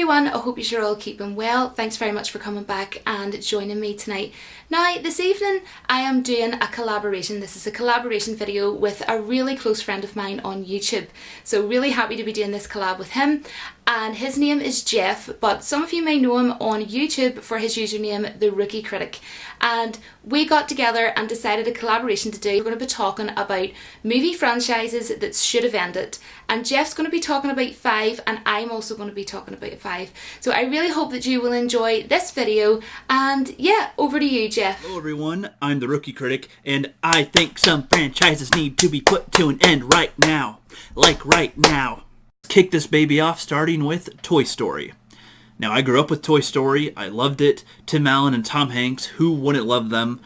everyone, I hope you're all keeping well. Thanks very much for coming back and joining me tonight. Now, this evening I am doing a collaboration. This is a collaboration video with a really close friend of mine on YouTube. So really happy to be doing this collab with him. And his name is Jeff, but some of you may know him on YouTube for his username, The Rookie Critic. And we got together and decided a collaboration to do. We're going to be talking about movie franchises that should have ended. And Jeff's going to be talking about 5, and I'm also going to be talking about 5. So I really hope that you will enjoy this video. And yeah, over to you, Jeff. Hello everyone, I'm The Rookie Critic, and I think some franchises need to be put to an end right now. Like right now. Kick this baby off starting with Toy Story. Now, I grew up with Toy Story. I loved it. Tim Allen and Tom Hanks, who wouldn't love them?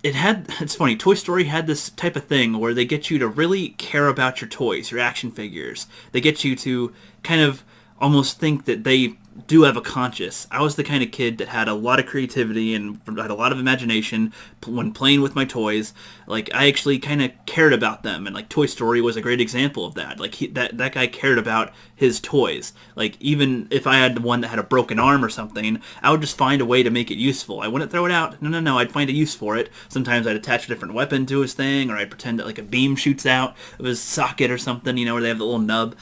It's funny, Toy Story had this type of thing where they get you to really care about your toys, your action figures. They get you to kind of almost think that they do have a conscience. I was the kind of kid that had a lot of creativity and had a lot of imagination when playing with my toys. Like, I actually kind of cared about them, and like Toy Story was a great example of that. Like, that guy cared about his toys. Like, even if I had one that had a broken arm or something, I would just find a way to make it useful. I wouldn't throw it out. No, I'd find a use for it. Sometimes I'd attach a different weapon to his thing, or I'd pretend that like a beam shoots out of his socket or something, you know, where they have the little nub.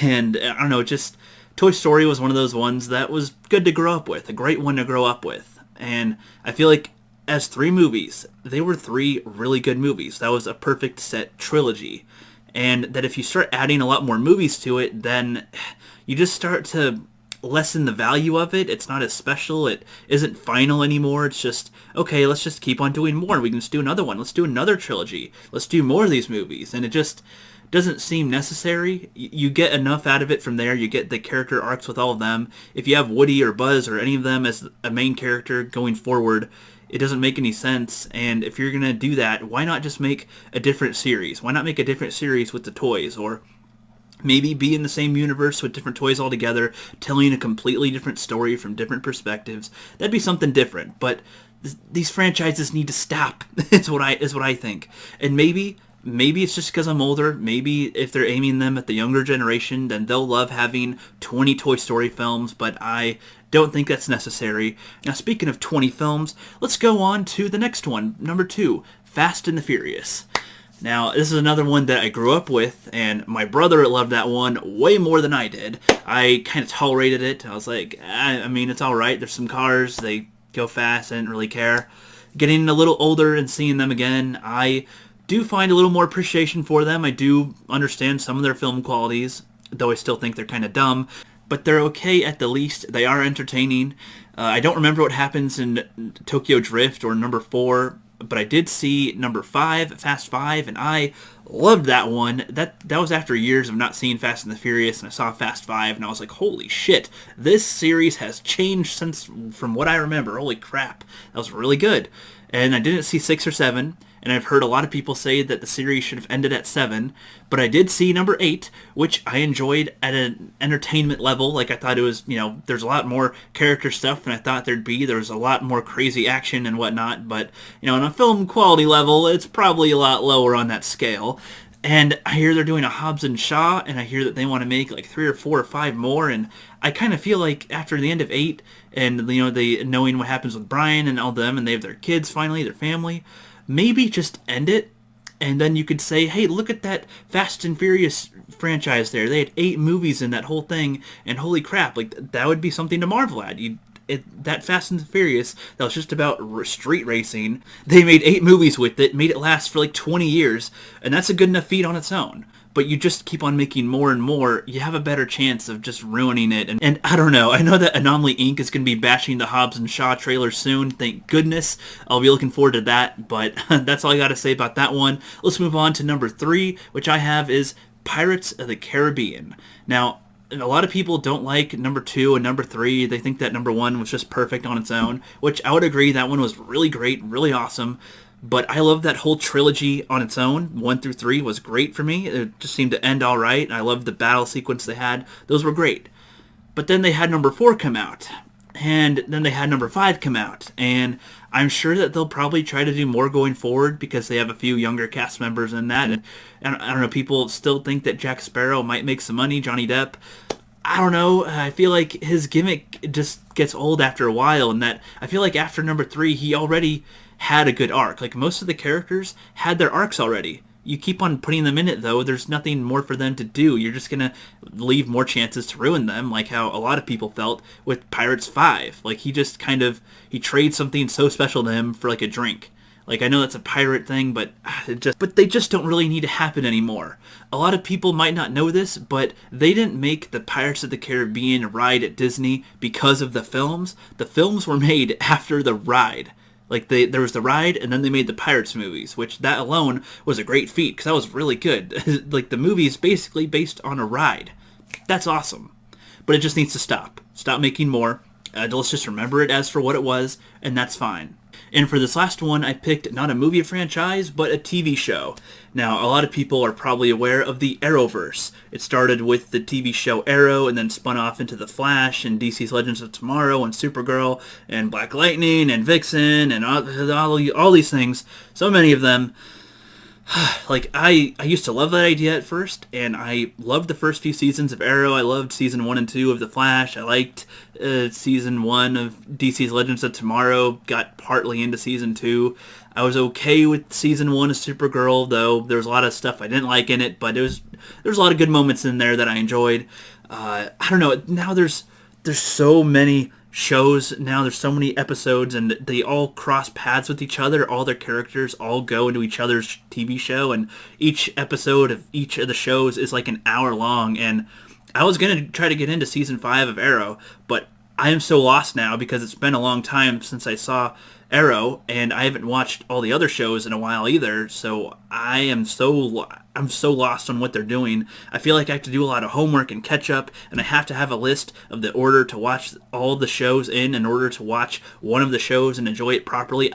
And I don't know, just Toy Story was one of those ones that was good to grow up with, a great one to grow up with. And I feel like as 3 movies, they were 3 really good movies. That was a perfect set trilogy. And that if you start adding a lot more movies to it, then you just start to lessen the value of it. It's not as special. It isn't final anymore. It's just, okay, let's just keep on doing more. We can just do another one. Let's do another trilogy. Let's do more of these movies. And it just doesn't seem necessary. You get enough out of it from there. You get the character arcs with all of them. If you have Woody or Buzz or any of them as a main character going forward, it doesn't make any sense. And if you're going to do that, why not just make a different series? Why not make a different series with the toys? Or maybe be in the same universe with different toys altogether, telling a completely different story from different perspectives. That'd be something different. But these franchises need to stop. is what I think. And maybe it's just because I'm older. Maybe if they're aiming them at the younger generation, then they'll love having 20 Toy Story films, but I don't think that's necessary. Now, speaking of 20 films, let's go on to the next one, number 2, Fast and the Furious. Now, this is another one that I grew up with, and my brother loved that one way more than I did. I kind of tolerated it. I was like, I mean, it's alright. There's some cars. They go fast. I didn't really care. Getting a little older and seeing them again, I do find a little more appreciation for them. I do understand some of their film qualities, though I still think they're kind of dumb. But they're okay at the least. They are entertaining. I don't remember what happens in Tokyo Drift or number 4, but I did see number 5, Fast 5, and I loved that one. That was after years of not seeing Fast and the Furious, and I saw Fast 5, and I was like, holy shit, this series has changed from what I remember. Holy crap, that was really good. And I didn't see 6 or 7, and I've heard a lot of people say that the series should have ended at 7, but I did see number 8, which I enjoyed at an entertainment level. Like, I thought it was, you know, there's a lot more character stuff than I thought there'd be. There was a lot more crazy action and whatnot, but, you know, on a film quality level, it's probably a lot lower on that scale. And I hear they're doing a Hobbs and Shaw, and I hear that they want to make like 3 or 4 or 5 more, and I kind of feel like after the end of 8, and, you know, they knowing what happens with Brian and all them, and they have their kids finally, their family, maybe just end it, and then you could say, hey, look at that Fast and Furious franchise there. They had 8 movies in that whole thing, and holy crap, like, that would be something to marvel at. That Fast and Furious, that was just about street racing, they made 8 movies with it, made it last for like 20 years, and that's a good enough feat on its own. But you just keep on making more and more, you have a better chance of just ruining it. And I don't know, I know that Anomaly Inc. is going to be bashing the Hobbs and Shaw trailer soon, thank goodness. I'll be looking forward to that, but that's all I got to say about that one. Let's move on to number 3, which I have is Pirates of the Caribbean. Now, a lot of people don't like number 2 and number 3. They think that number 1 was just perfect on its own, which I would agree, that one was really great, really awesome. But I love that whole trilogy on its own. 1 through 3 was great for me. It just seemed to end all right. I loved the battle sequence they had. Those were great. But then they had number 4 come out. And then they had number 5 come out. And I'm sure that they'll probably try to do more going forward because they have a few younger cast members in that. And I don't know, people still think that Jack Sparrow might make some money, Johnny Depp. I don't know, I feel like his gimmick just gets old after a while, and that I feel like after number 3, he already had a good arc. Like, most of the characters had their arcs already. You keep on putting them in it, though, there's nothing more for them to do. You're just gonna leave more chances to ruin them, like how a lot of people felt with Pirates 5. Like, he just he trades something so special to him for, like, a drink. Like, I know that's a pirate thing, but they just don't really need to happen anymore. A lot of people might not know this, but they didn't make the Pirates of the Caribbean ride at Disney because of the films. The films were made after the ride. Like, there was the ride, and then they made the Pirates movies, which that alone was a great feat, because that was really good. Like, the movie is basically based on a ride. That's awesome. But it just needs to stop. Stop making more. Let's just remember it as for what it was, and that's fine. And for this last one, I picked not a movie franchise, but a TV show. Now, a lot of people are probably aware of the Arrowverse. It started with the TV show Arrow, and then spun off into The Flash, and DC's Legends of Tomorrow, and Supergirl, and Black Lightning, and Vixen, and all these things. So many of them. Like, I used to love that idea at first, and I loved the first few seasons of Arrow. I loved season 1 and 2 of The Flash. I liked season 1 of DC's Legends of Tomorrow. Got partly into season 2. I was okay with season 1 of Supergirl, though there was a lot of stuff I didn't like in it, but there was a lot of good moments in there that I enjoyed. I don't know, now there's so many shows now, there's so many episodes, and they all cross paths with each other. All their characters all go into each other's TV show, and each episode of each of the shows is like an hour long. And I was going to try to get into season 5 of Arrow, but I am so lost now because it's been a long time since I saw Arrow, and I haven't watched all the other shows in a while either, so I'm so lost on what they're doing. I feel like I have to do a lot of homework and catch up, and I have to have a list of the order to watch all the shows in order to watch one of the shows and enjoy it properly.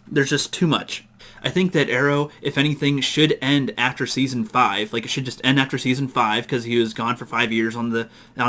There's just too much. I think that Arrow, if anything, should end after season 5. Like, it should just end after season 5 because he was gone for 5 years on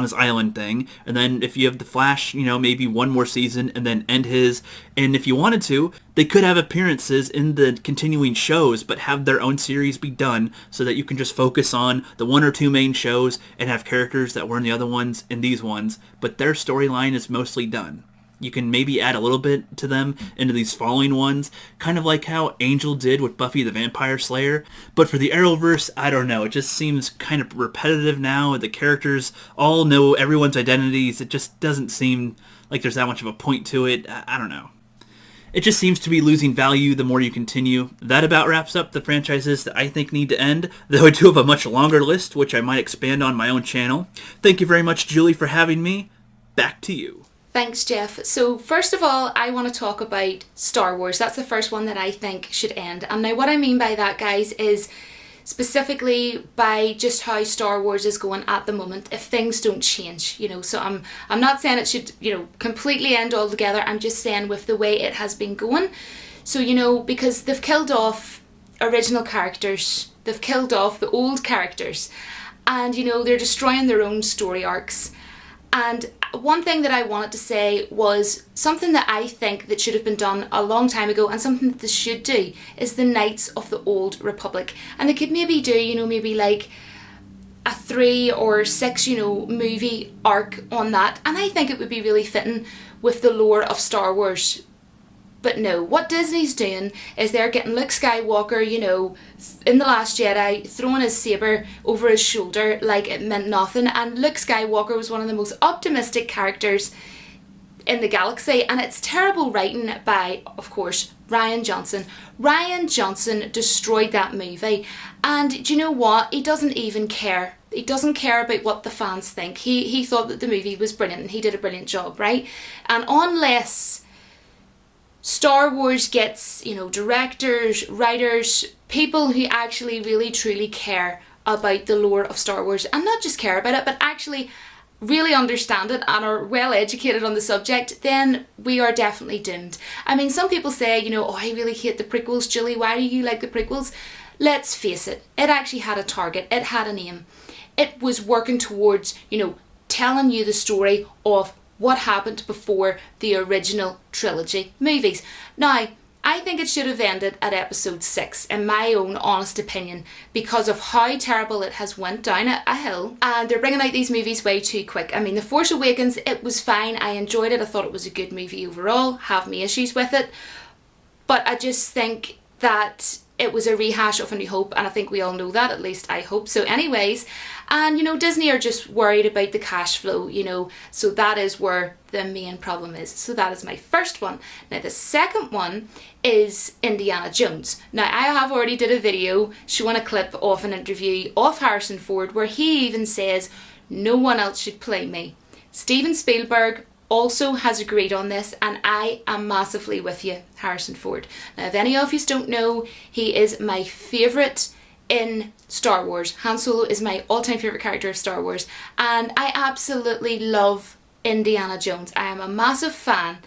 his island thing. And then if you have the Flash, maybe one more season and then end his. And if you wanted to, they could have appearances in the continuing shows, but have their own series be done so that you can just focus on the 1 or 2 main shows and have characters that were in the other ones in these ones, but their storyline is mostly done. You can maybe add a little bit to them into these following ones, kind of like how Angel did with Buffy the Vampire Slayer. But for the Arrowverse, I don't know. It just seems kind of repetitive now. The characters all know everyone's identities. It just doesn't seem like there's that much of a point to it. I don't know. It just seems to be losing value the more you continue. That about wraps up the franchises that I think need to end, though I do have a much longer list, which I might expand on my own channel. Thank you very much, Julie, for having me. Back to you. Thanks, Jeff. So first of all, I want to talk about Star Wars. That's the first one that I think should end. And now what I mean by that, guys, is specifically by just how Star Wars is going at the moment, if things don't change, So I'm not saying it should, completely end altogether. I'm just saying with the way it has been going. So, because they've killed off original characters, they've killed off the old characters, and, they're destroying their own story arcs. And one thing that I wanted to say was something that I think that should have been done a long time ago, and something that they should do, is the Knights of the Old Republic. And they could maybe do, maybe like a 3 or 6, movie arc on that. And I think it would be really fitting with the lore of Star Wars. But no, what Disney's doing is they're getting Luke Skywalker, in The Last Jedi, throwing his saber over his shoulder like it meant nothing. And Luke Skywalker was one of the most optimistic characters in the galaxy. And it's terrible writing by, of course, Rian Johnson. Rian Johnson destroyed that movie. And do you know what? He doesn't even care. He doesn't care about what the fans think. He thought that the movie was brilliant and he did a brilliant job, right? And unless Star Wars gets, directors, writers, people who actually really truly care about the lore of Star Wars, and not just care about it, but actually really understand it and are well educated on the subject, then we are definitely doomed. I mean, some people say, oh, I really hate the prequels, Julie, why do you like the prequels? Let's face it, it actually had a target, it had an aim. It was working towards, telling you the story of what happened before the original trilogy movies. Now, I think it should have ended at episode 6, in my own honest opinion, because of how terrible it has went down a hill. And they're bringing out these movies way too quick. I mean, The Force Awakens, it was fine. I enjoyed it. I thought it was a good movie overall. Have my issues with it. But I just think that it was a rehash of A New Hope, and I think we all know that, at least I hope so anyways. And, you know, Disney are just worried about the cash flow, you know, so that is where the main problem is. So that is my first one. Now, the second one is Indiana Jones. Now, I have already did a video showing a clip of an interview of Harrison Ford where he even says, no one else should play me. Steven Spielberg also has agreed on this, and I am massively with you, Harrison Ford. Now, if any of you don't know, he is my favourite in Star Wars. Han Solo is my all-time favourite character of Star Wars, and I absolutely love Indiana Jones. I am a massive fan,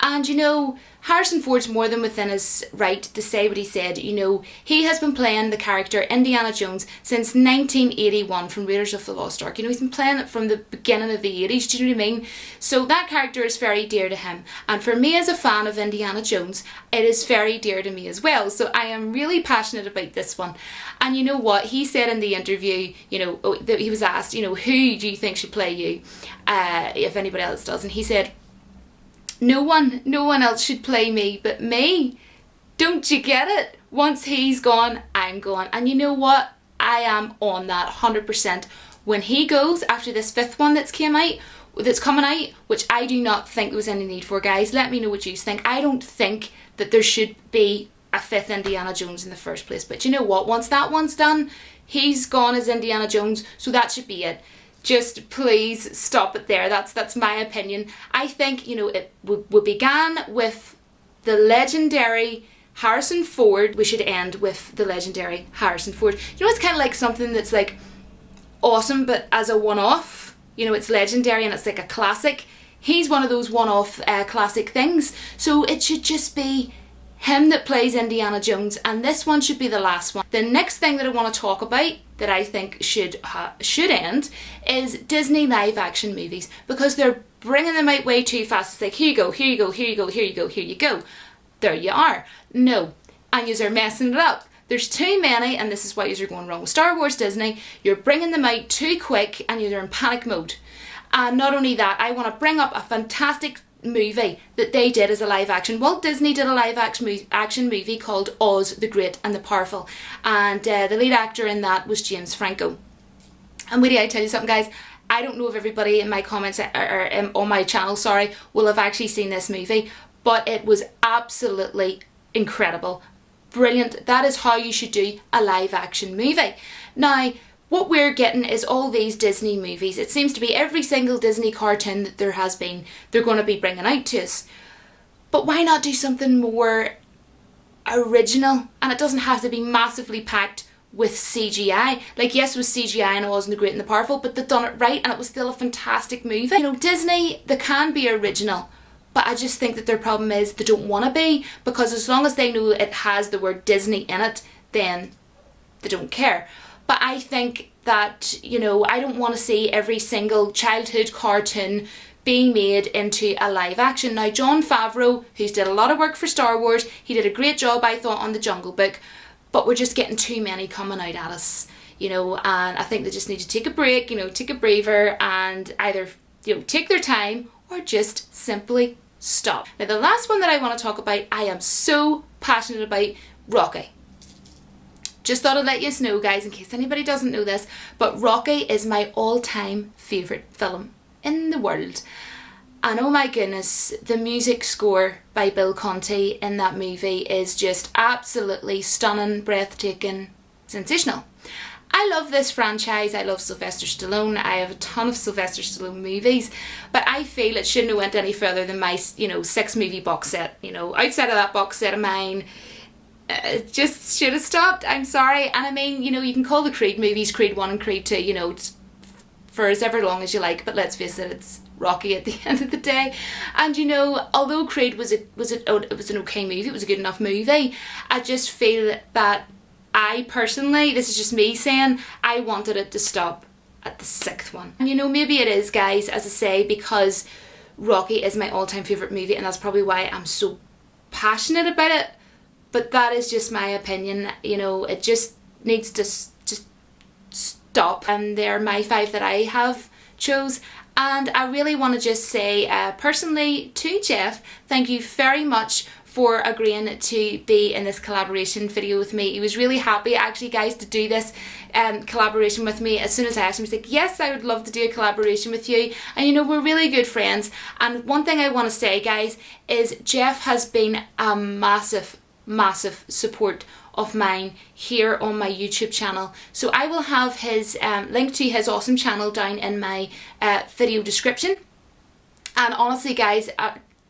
and you know, Harrison Ford's more than within his right to say what he said. You know, he has been playing the character Indiana Jones since 1981 from Raiders of the Lost Ark. You know, he's been playing it from the beginning of the 80s, do you know what I mean? So that character is very dear to him. And for me as a fan of Indiana Jones, it is very dear to me as well. So I am really passionate about this one. And you know what? He said in the interview, you know, that he was asked, you know, who do you think should play you if anybody else does? And he said, no one else should play me but me. Don't you get it? Once he's gone, I'm gone. And you know what? I am on that 100%. When he goes, after this 5th one that's coming out, which I do not think there was any need for, guys. Let me know what you think. I don't think that there should be a 5th Indiana Jones in the first place. But you know what? Once that one's done, he's gone as Indiana Jones, so that should be it. Just please stop it there. That's my opinion. I think, you know, we began with the legendary Harrison Ford. We should end with the legendary Harrison Ford. You know, it's kind of like something that's like awesome, but as a one-off. You know, it's legendary and it's like a classic. He's one of those one-off classic things. So it should just be him that plays Indiana Jones, and this one should be the last one. The next thing that I want to talk about that I think should end is Disney live action movies, because they're bringing them out way too fast. It's like, here you go, here you go, here you go, here you go, here you go. There you are. No, and yous are messing it up. There's too many, and this is why yous are going wrong with Star Wars, Disney. You're bringing them out too quick, and you're in panic mode. And not only that, I want to bring up a fantastic movie that they did as a live action. Walt Disney did a live action movie called Oz the Great and the Powerful, and the lead actor in that was James Franco. And wait till I tell you something, guys. I don't know if everybody in my comments or on my channel, sorry, will have actually seen this movie, but it was absolutely incredible, brilliant. That is how you should do a live action movie. Now, what we're getting is all these Disney movies. It seems to be every single Disney cartoon that there has been, they're going to be bringing out to us. But why not do something more original? And it doesn't have to be massively packed with CGI. Like, yes, it was CGI and it wasn't the Great and the Powerful, but they've done it right and it was still a fantastic movie. You know, Disney, they can be original, but I just think that their problem is they don't want to be, because as long as they know it has the word Disney in it, then they don't care. But I think that, you know, I don't want to see every single childhood cartoon being made into a live action. Now, Jon Favreau, who's did a lot of work for Star Wars, he did a great job, I thought, on The Jungle Book, but we're just getting too many coming out at us, you know, and I think they just need to take a break, you know, take a breather, and either, you know, take their time or just simply stop. Now, the last one that I want to talk about, I am so passionate about, Rocky. Just thought I'd let you know, guys, in case anybody doesn't know this, but Rocky is my all-time favourite film in the world. And oh my goodness, the music score by Bill Conti in that movie is just absolutely stunning, breathtaking, sensational. I love this franchise. I love Sylvester Stallone. I have a ton of Sylvester Stallone movies, but I feel it shouldn't have went any further than my, you know, 6-movie box set. You know, outside of that box set of mine, it just should have stopped. I'm sorry. And I mean, you know, you can call the Creed movies Creed 1 and Creed 2, you know, for as ever long as you like, but let's face it, it's Rocky at the end of the day. And you know, although Creed was an okay movie, it was a good enough movie, I just feel that I personally, this is just me saying, I wanted it to stop at the 6th one. And you know, maybe it is, guys, as I say, because Rocky is my all-time favourite movie, and that's probably why I'm so passionate about it. but that is just my opinion. You know, it just needs to just stop. They're my 5 that I have chose. And I really want to just say personally to Jeff, thank you very much for agreeing to be in this collaboration video with me. He was really happy actually, guys, to do this collaboration with me. As soon as I asked him, he's like, yes, I would love to do a collaboration with you. And you know, we're really good friends. And one thing I want to say, guys, is Jeff has been a massive support of mine here on my YouTube channel. So I will have his link to his awesome channel down in my video description. And honestly, guys,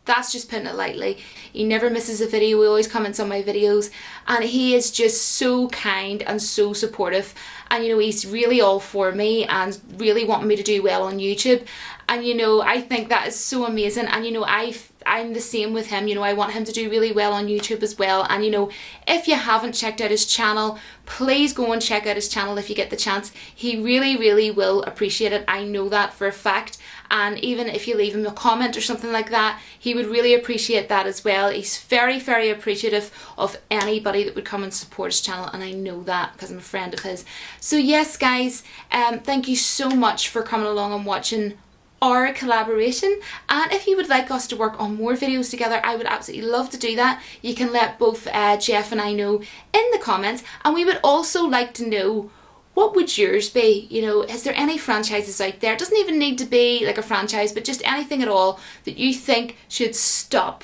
that's just putting it lightly. He never misses a video. He always comments on my videos, and he is just so kind and so supportive. And you know, he's really all for me and really wanting me to do well on YouTube. And you know, I think that is so amazing. And you know, I'm the same with him. You know, I want him to do really well on YouTube as well. And you know, if you haven't checked out his channel, please go and check out his channel if you get the chance. He really will appreciate it. I know that for a fact. And even if you leave him a comment or something like that, he would really appreciate that as well. He's very appreciative of anybody that would come and support his channel, and I know that because I'm a friend of his. So yes, guys, thank you so much for coming along and watching our collaboration. And if you would like us to work on more videos together, I would absolutely love to do that. You can let both Jeff and I know in the comments. And we would also like to know, what would yours be? You know, is there any franchises out there? It doesn't even need to be like a franchise, but just anything at all that you think should stop.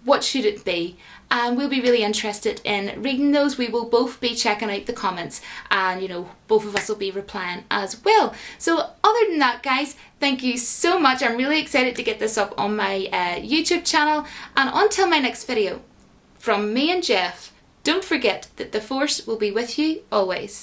What should it be? And we'll be really interested in reading those. We will both be checking out the comments, and you know, both of us will be replying as well. So other than that, guys, thank you so much. I'm really excited to get this up on my YouTube channel. And until my next video, from me and Jeff, don't forget that the Force will be with you always.